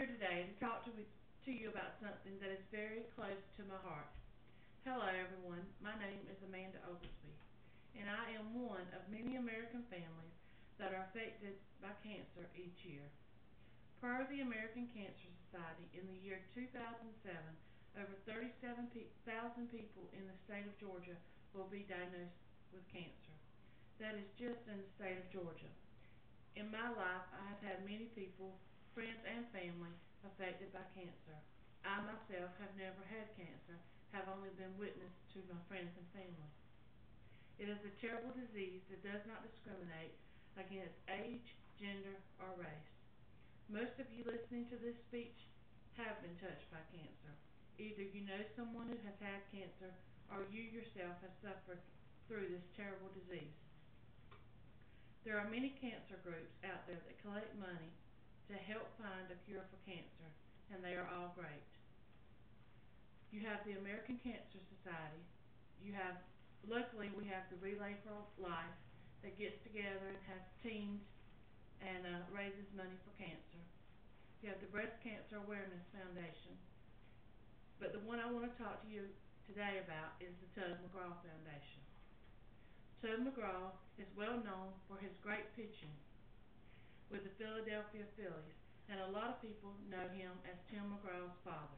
here today to talk to you about something that is very close to my heart. Hello, everyone. My name is Amanda Oglesby, and I am one of many American families that are affected by cancer each year. Per the American Cancer Society, in the year 2007, over 37,000 people in the state of Georgia will be diagnosed with cancer. That is just in the state of Georgia. In my life, I have had many people, friends and family, affected by cancer. I myself have never had cancer, have only been witness to my friends and family. It is a terrible disease that does not discriminate against age, gender, or race. Most of you listening to this speech have been touched by cancer. Either you know someone who has had cancer, or you yourself have suffered through this terrible disease. There are many cancer groups out there that collect money to help find a cure for cancer, and they are all great. You have the American Cancer Society. Luckily, we have the Relay for Life that gets together and has teams and raises money for cancer. You have the Breast Cancer Awareness Foundation. But the one I want to talk to you today about is the Tug McGraw Foundation. Tug McGraw is well known for his great pitching with the Philadelphia Phillies, and a lot of people know him as Tim McGraw's father.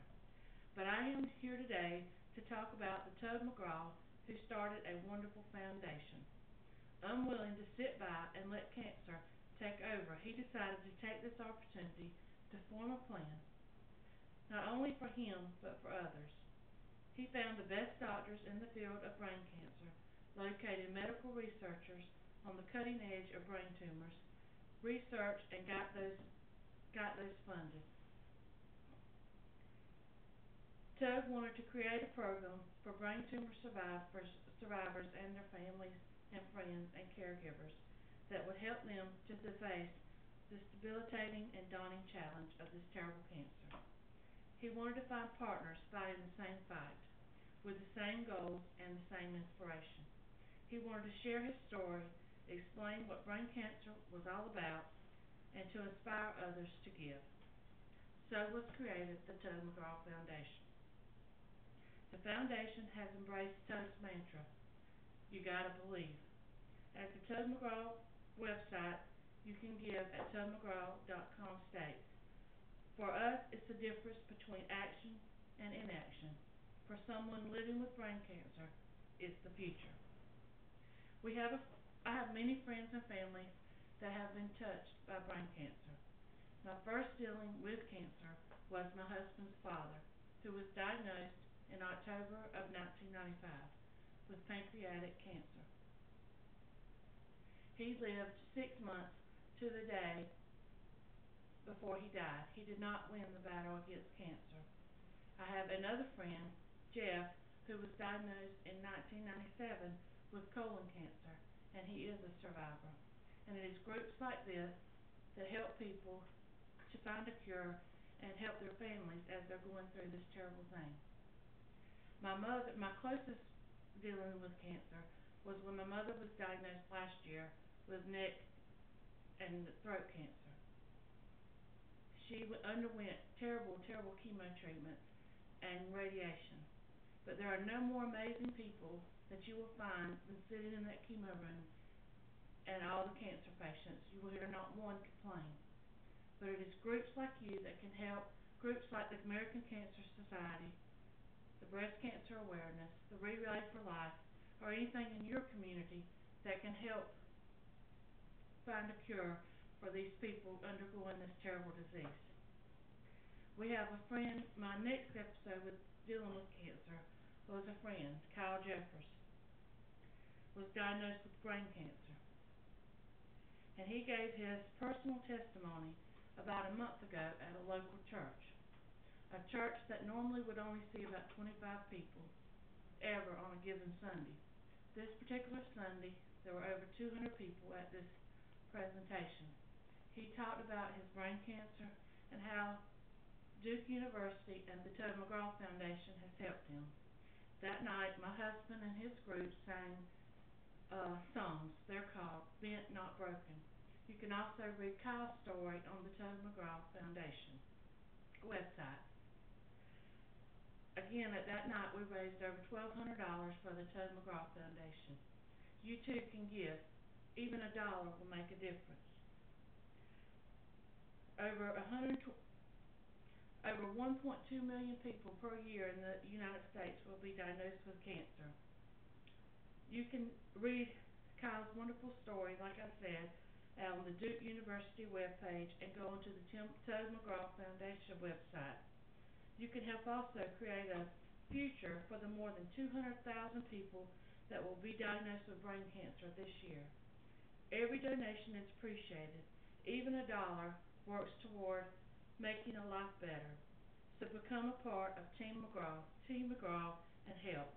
But I am here today to talk about the Tug McGraw who started a wonderful foundation. Unwilling to sit by and let cancer take over, he decided to take this opportunity to form a plan, not only for him, but for others. He found the best doctors in the field of brain cancer, located medical researchers on the cutting edge of brain tumors, researched and got those funded. Tug wanted to create a program for brain tumor survivors and their families and friends and caregivers that would help them to face this debilitating and daunting challenge of this terrible cancer. He wanted to find partners fighting the same fight, with the same goals and the same inspiration. He wanted to share his story, explain what brain cancer was all about, and to inspire others to give. So was created the Tug McGraw Foundation. The foundation has embraced Tug's mantra, "You gotta believe." At the Tug McGraw website, you can give at tugmcgraw.com states, "For us, it's the difference between action and inaction. For someone living with brain cancer, it's the future." I have many friends and families that have been touched by brain cancer. My first dealing with cancer was my husband's father, who was diagnosed in October of 1995 with pancreatic cancer. He lived 6 months to the day before he died. He did not win the battle against cancer. I have another friend, Jeff, who was diagnosed in 1997 with colon cancer, and he is a survivor. And it is groups like this that help people to find a cure and help their families as they're going through this terrible thing. My closest dealing with cancer was when my mother was diagnosed last year with neck and throat cancer. She underwent terrible chemo treatments and radiation. But there are no more amazing people that you will find than sitting in that chemo room and all the cancer patients. You will hear not one complain. But it is groups like you that can help, groups like the American Cancer Society, the Breast Cancer Awareness, the Relay for Life, or anything in your community that can help find a cure for these people undergoing this terrible disease. We have a friend, my next episode with dealing with cancer was a friend, Kyle Jeffers, was diagnosed with brain cancer. And he gave his personal testimony about a month ago at a local church, a church that normally would only see about 25 people ever on a given Sunday. This particular Sunday, there were over 200 people at this presentation. He talked about his brain cancer and how Duke University and the Tug McGraw Foundation has helped him. That night, my husband and his group sang songs. They're called Bent Not Broken. You can also read Kyle's story on the Tug McGraw Foundation. website. Again, at that night we raised over $1,200 for the Toad McGraw Foundation. You too can give. Even a dollar will make a difference. Over 1.2 million people per year in the United States will be diagnosed with cancer. You can read Kyle's wonderful story, like I said, on the Duke University webpage and go onto the Toad McGraw Foundation website. You can help also create a future for the more than 200,000 people that will be diagnosed with brain cancer this year. Every donation is appreciated. Even a dollar works toward making a life better. So become a part of Team McGraw, and help.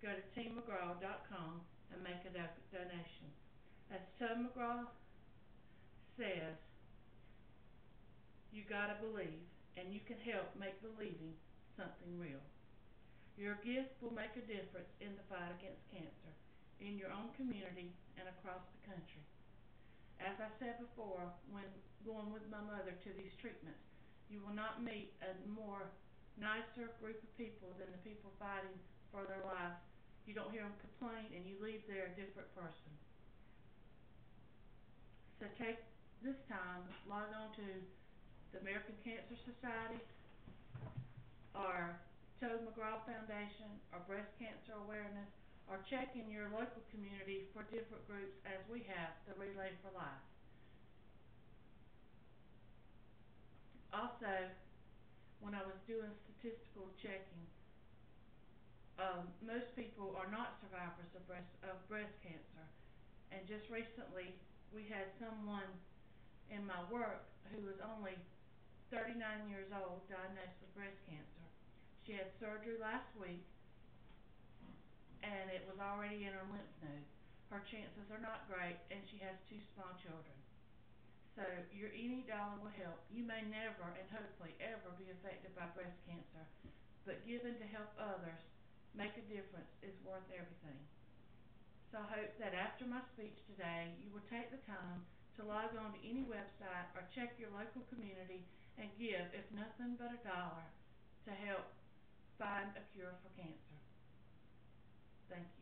Go to teammcgraw.com and make a donation. As Toad McGraw says, you gotta believe, and you can help make believing something real. Your gift will make a difference in the fight against cancer, in your own community and across the country. As I said before, when going with my mother to these treatments, you will not meet a more nicer group of people than the people fighting for their lives. You don't hear them complain, and you leave there a different person. So take this time, log on to the American Cancer Society, or Toad McGraw Foundation, or Breast Cancer Awareness, or check in your local community for different groups as we have the Relay for Life. Also, when I was doing statistical checking, most people are not survivors of breast cancer, and just recently we had someone in my work who was only 39 years old diagnosed with breast cancer. She had surgery last week, and it was already in her lymph node. Her chances are not great, and she has 2 small children. So your any dollar will help. You may never, and hopefully ever, be affected by breast cancer, but giving to help others make a difference is worth everything. So I hope that after my speech today, you will take the time to log on to any website or check your local community and give, if nothing but a dollar, to help find a cure for cancer. Thank you.